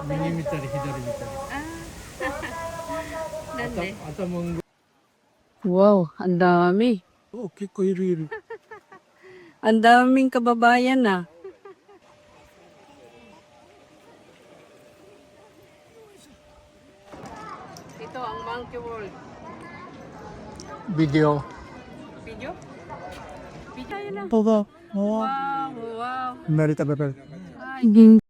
右見たり左見たり。なんで頭。 Wow, ang dami. Oh, 結構いるいる。 Ang daming kababayan na. Ito ang Monkey World. Video. Video? Video yun na. 本当だ。Wow, wow. 成田ペペ。 Ay,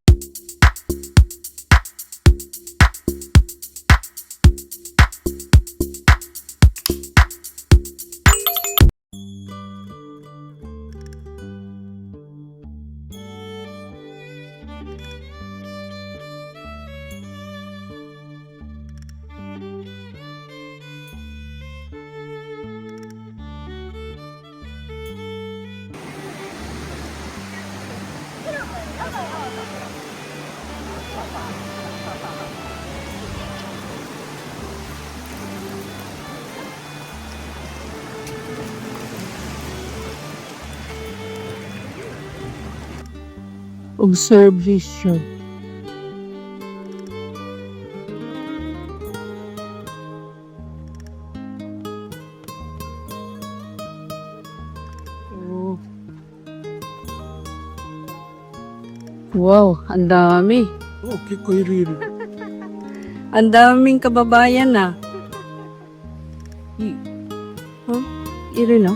observation. Oh. Wow, ang dami. Oh, 結構いるいる。 Ang daming kababayan na. Huh? Iri no?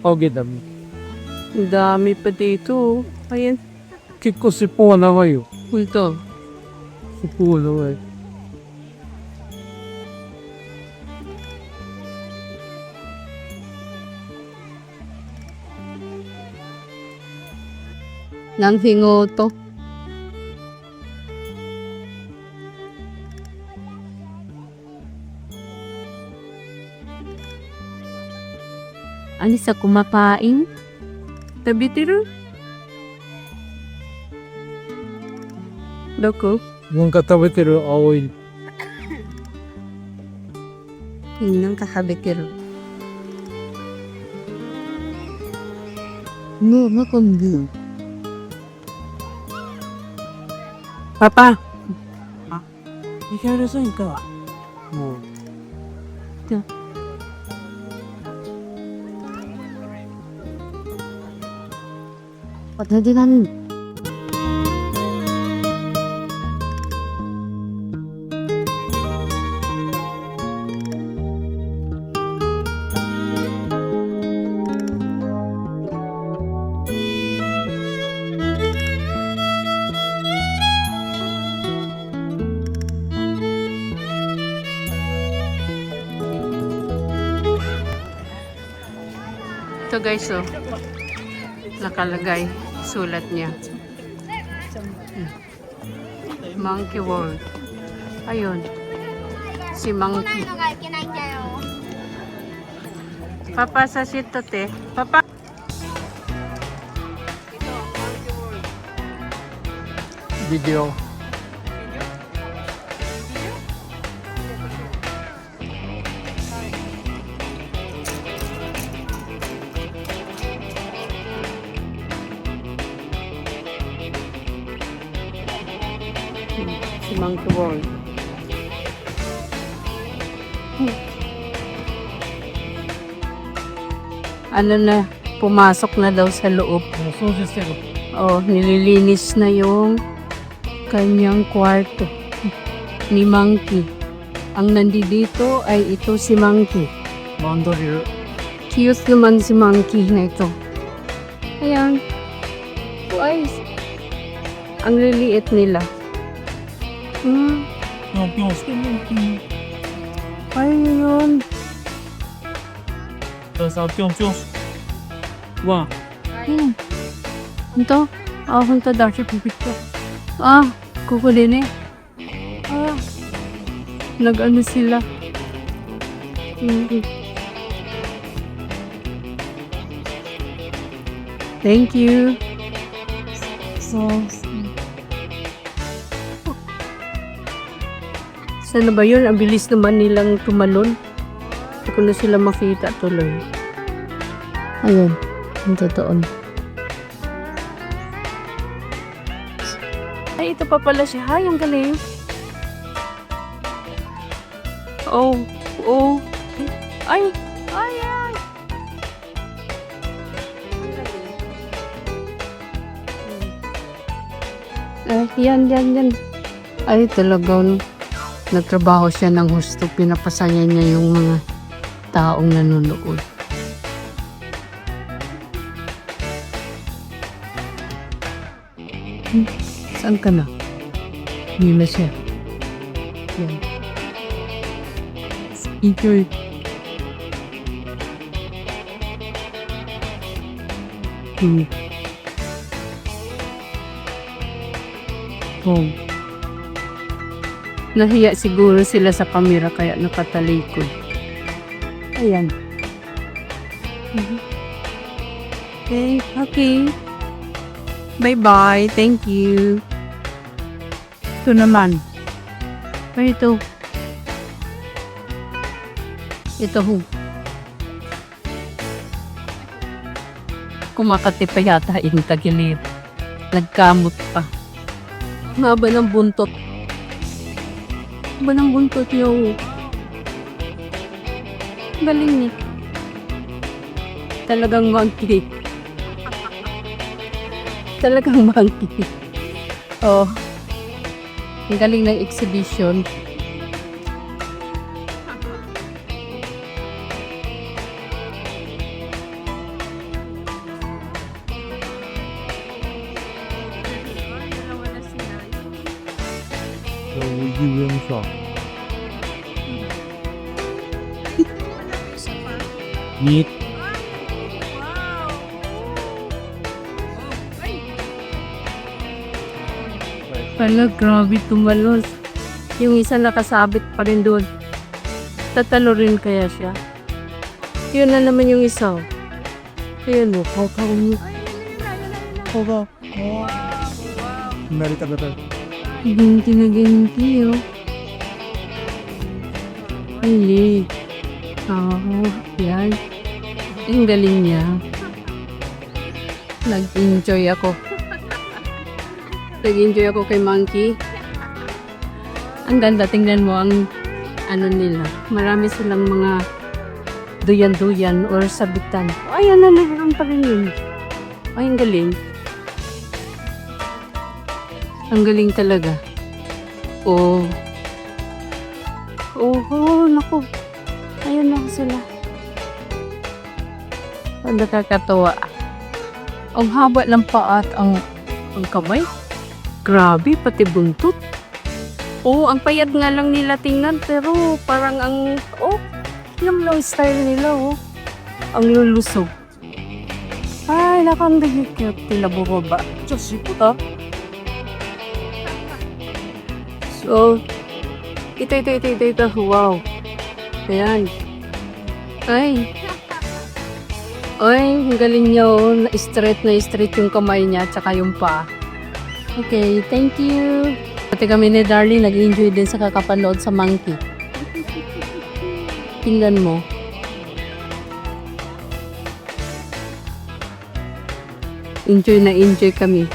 Okay, dami. Ang dami pa dito. Ayan. 結構尻尾は長いよ。 Ito. 尻尾は長い。 Nang hingo to. Alis sa kumakain? Tabi tiro? Doko? なんか食べてる青い。 Tingnan kahabikiro. No, nakambi. Papa! いけるさんか。もう。 Pwede namin. Ito guys, oh. Nakalagay. Sulat niya. Monkey World. Ayun. Si Monkey. Papa, sa sito, te. Papa. Ito, Monkey World. Video. Si Monkey World. Ano na, pumasok na daw sa loob. 掃除してる。 Oh, nililinis na yung kanyang kwarto ni Monkey. Ang nandito ay ito si Monkey. マンドリル。 Cute naman si Monkey na ito. Ayan. Guys. Ang liliit nila. Hmm. ぴょんぴょんしてる。 Ay, yun. さあ、ぴょんぴょん。わ。 Hmm. Ito? Ah, hunta daw siya pipicture. Ah, kukulin eh. Ah. Nag-ano sila. Thank you. So, Sana ba yun? Ang bilis naman nilang tumalon. Hindi ko na sila makita tuloy. Ayun. Ang totoo. Ay, ito pa pala siya. Ay, ang galing. Oh. Oh. Ay. Ay, ay. Ay, yan. Ay, talagang nagtrabaho siya ng husto. Pinapasaya niya yung mga taong nanonood. Saan ka na? Hindi na siya. Yan. enjoy. Oh. Nahiya siguro sila sa kamera kaya nakatalikod. Ayan. Okay. Bye-bye. Thank you. Ito naman. Ay, ito. Ito ho. Kumakati pa yata yung tagilid. Nagkamot pa. Ang haba ng buntot. Haba ng buntot yung galing niya. Talagang monkey. Talagang monkey. Oh. Ang galing ng exhibition. So, you ring shop. Meat. Pala, grabe tumalos. Yung isa nakasabit pa rin doon. Tatalo rin kaya siya. Yun na naman yung isa. Ayun mo, kakaw mo. Hold on. Narita better. Ginti na ginti, oh. Ay, yan. Ang galing niya. Nag-enjoy ako. Nag-enjoy ako kay Monkey. Ang ganda, tingnan mo ang ano nila. Marami silang mga duyan-duyan or sabitan. Ay, ano na pa rin yun. Ay, ang galing. Ang galing talaga. Oh. Oh, naku. Ayun na sila. Ang nakakatawa. Ang haba ng paa at ang kamay. Grabe, pati buntot. Oh, ang payat nga lang nila tingnan, pero parang yung long style nila, oh. Ang lulusog. Ay, nakang cute nila bumaba. Diyos, ito. So, ito. Wow. Ayan. Ay. Ay, ang galing niya, oh. Straight yung kamay niya, tsaka yung paa. Okay, thank you. Pati kami ni Darling, nag-enjoy din sa kakapanood sa Monkey. Tingnan mo. Enjoy na enjoy kami.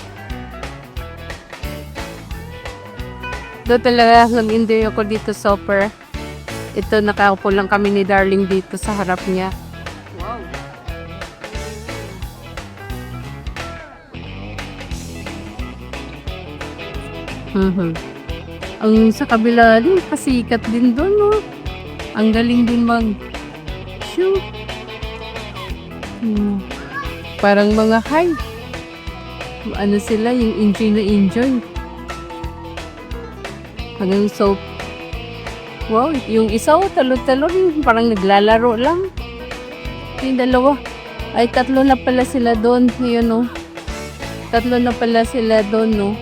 Doon talaga nag-enjoy ako dito sa opera. Ito, nakaupo lang kami ni Darling dito sa harap niya. Wow. Ang sa kabila din, pasikat din doon, no? Ang galing din mag-shoot. Parang mga high. Ano sila, yung enjoy na enjoy. Hanggang so, wow, yung isa, talo-talo rin, parang naglalaro lang. Yung dalawa, ay tatlo na pala sila doon, yun, no? Tatlo na pala sila doon, no?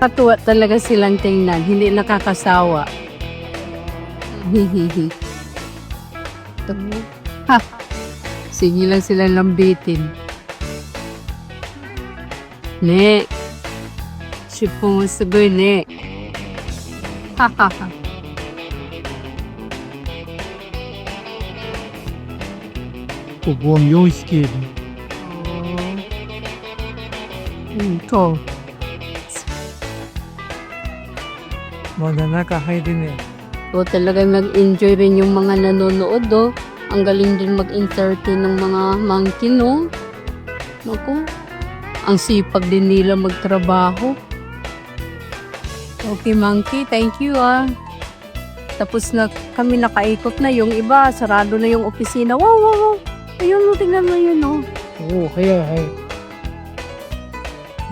Katuwa talaga silang tingnan, hindi nakakasawa. Hihihi. Ha! Sige lang silang lambitin. Ne! Sipong sagoy, ne! Ha ha ha! Ubuang 4匹いる。 Ito. まだ中入れね So talaga mag-enjoy rin yung mga nanonood, oh. Ang galing din mag-entertain ng mga monkey, no? Naku, ang sipag din nila magtrabaho. Okay, monkey, thank you, ah. Tapos na kami nakaikot na. Yung iba, sarado na yung opisina. Wow, wow, wow. Ayun, tingnan mo yun, oh. おお早い早い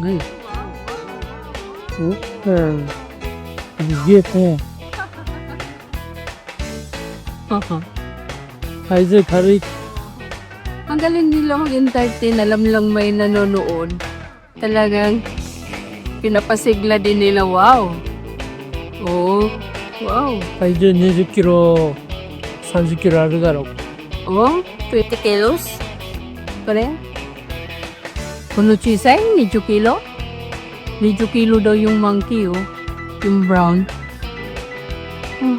何おうんすげえね Haha. 体重軽い Ang galing nila mag-entertain. Alam lang may nanonood. Talagang pinapasigla din nila. Wow. Oh, wow. 体重20キロ30キロあるだろう Oh, 20 kilos? Kore? Kuno chisay? 20 kilo? 20 kilo daw yung monkey, oh. Yung brown. Oh,